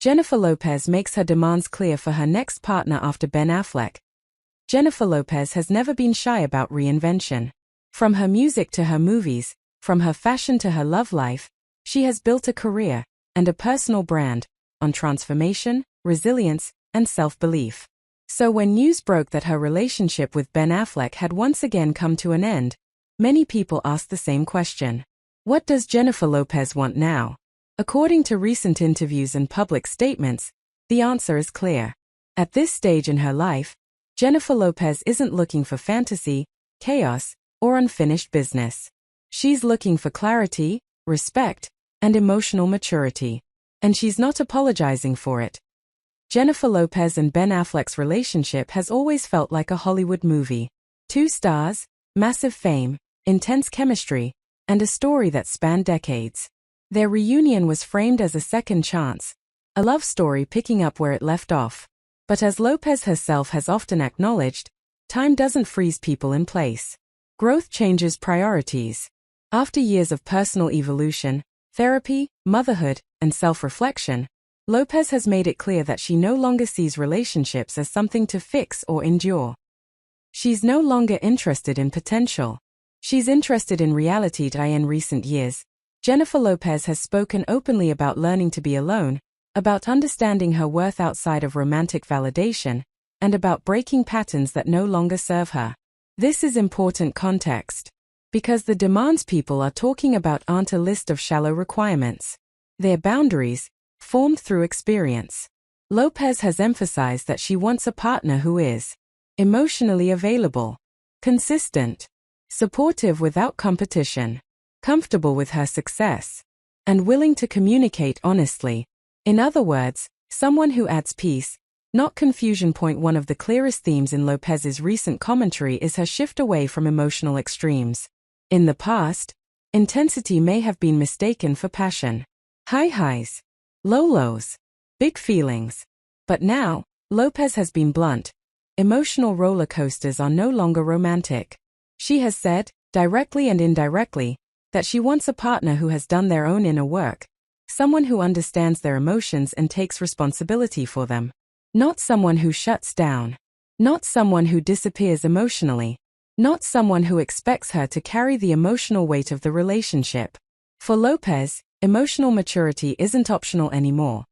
Jennifer Lopez makes her demands clear for her next partner after Ben Affleck. Jennifer Lopez has never been shy about reinvention. From her music to her movies, from her fashion to her love life, she has built a career and a personal brand on transformation, resilience, and self-belief. So when news broke that her relationship with Ben Affleck had once again come to an end, many people asked the same question. What does Jennifer Lopez want now? According to recent interviews and public statements, the answer is clear. At this stage in her life, Jennifer Lopez isn't looking for fantasy, chaos, or unfinished business. She's looking for clarity, respect, and emotional maturity. And she's not apologizing for it. Jennifer Lopez and Ben Affleck's relationship has always felt like a Hollywood movie. Two stars, massive fame, intense chemistry, and a story that spanned decades. Their reunion was framed as a second chance, a love story picking up where it left off. But as Lopez herself has often acknowledged, time doesn't freeze people in place. Growth changes priorities. After years of personal evolution, therapy, motherhood, and self-reflection, Lopez has made it clear that she no longer sees relationships as something to fix or endure. She's no longer interested in potential. She's interested in reality. In recent years, Jennifer Lopez has spoken openly about learning to be alone, about understanding her worth outside of romantic validation, and about breaking patterns that no longer serve her. This is important context, because the demands people are talking about aren't a list of shallow requirements. They're boundaries, formed through experience. Lopez has emphasized that she wants a partner who is emotionally available, consistent, supportive without competition, comfortable with her success, and willing to communicate honestly. In other words, someone who adds peace, not confusion. One of the clearest themes in Lopez's recent commentary is her shift away from emotional extremes. In the past, intensity may have been mistaken for passion. High highs, low lows, big feelings. But now, Lopez has been blunt. Emotional roller coasters are no longer romantic. She has said, directly and indirectly, that she wants a partner who has done their own inner work, someone who understands their emotions and takes responsibility for them. Not someone who shuts down. Not someone who disappears emotionally. Not someone who expects her to carry the emotional weight of the relationship. For Lopez, emotional maturity isn't optional anymore.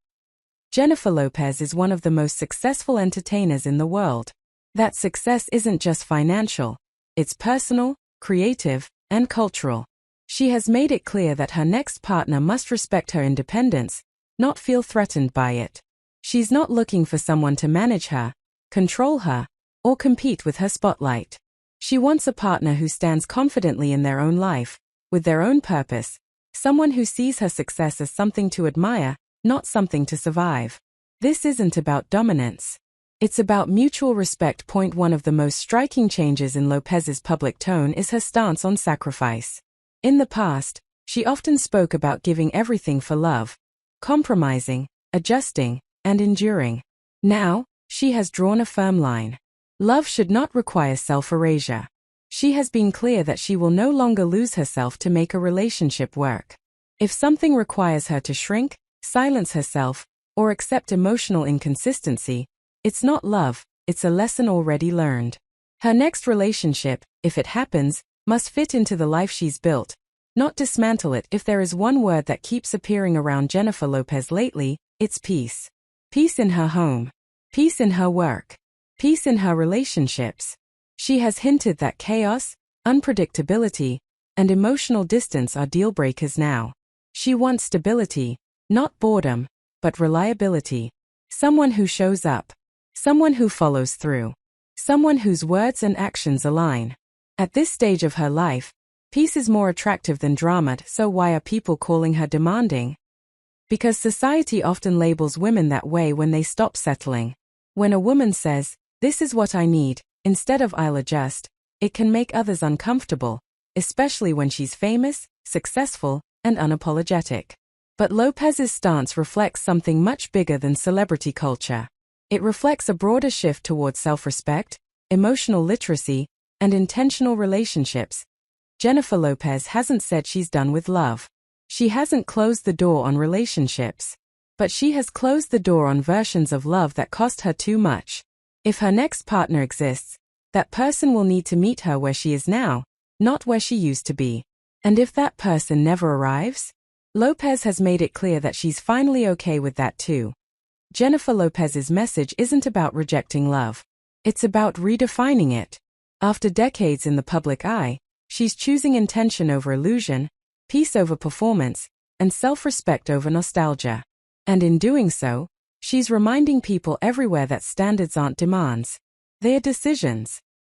Jennifer Lopez is one of the most successful entertainers in the world. That success isn't just financial, it's personal, creative, and cultural. She has made it clear that her next partner must respect her independence, not feel threatened by it. She's not looking for someone to manage her, control her, or compete with her spotlight. She wants a partner who stands confidently in their own life, with their own purpose, someone who sees her success as something to admire, not something to survive. This isn't about dominance. It's about mutual respect. One of the most striking changes in Lopez's public tone is her stance on sacrifice. In the past, she often spoke about giving everything for love, compromising, adjusting, and enduring. Now, she has drawn a firm line. Love should not require self-erasure. She has been clear that she will no longer lose herself to make a relationship work. If something requires her to shrink, silence herself, or accept emotional inconsistency, it's not love, it's a lesson already learned. Her next relationship, if it happens, must fit into the life she's built, not dismantle it. If there is one word that keeps appearing around Jennifer Lopez lately, it's peace. Peace in her home. Peace in her work. Peace in her relationships. She has hinted that chaos, unpredictability, and emotional distance are deal breakers now. She wants stability, not boredom, but reliability. Someone who shows up. Someone who follows through. Someone whose words and actions align. At this stage of her life, peace is more attractive than drama. So why are people calling her demanding? Because society often labels women that way when they stop settling. When a woman says, "This is what I need," instead of "I'll adjust," it can make others uncomfortable, especially when she's famous, successful, and unapologetic. But Lopez's stance reflects something much bigger than celebrity culture. It reflects a broader shift towards self-respect, emotional literacy, and intentional relationships. Jennifer Lopez hasn't said she's done with love. She hasn't closed the door on relationships. But she has closed the door on versions of love that cost her too much. If her next partner exists, that person will need to meet her where she is now, not where she used to be. And if that person never arrives? Lopez has made it clear that she's finally okay with that too. Jennifer Lopez's message isn't about rejecting love. It's about redefining it. After decades in the public eye, she's choosing intention over illusion, peace over performance, and self-respect over nostalgia. And in doing so, she's reminding people everywhere that standards aren't demands. They are decisions.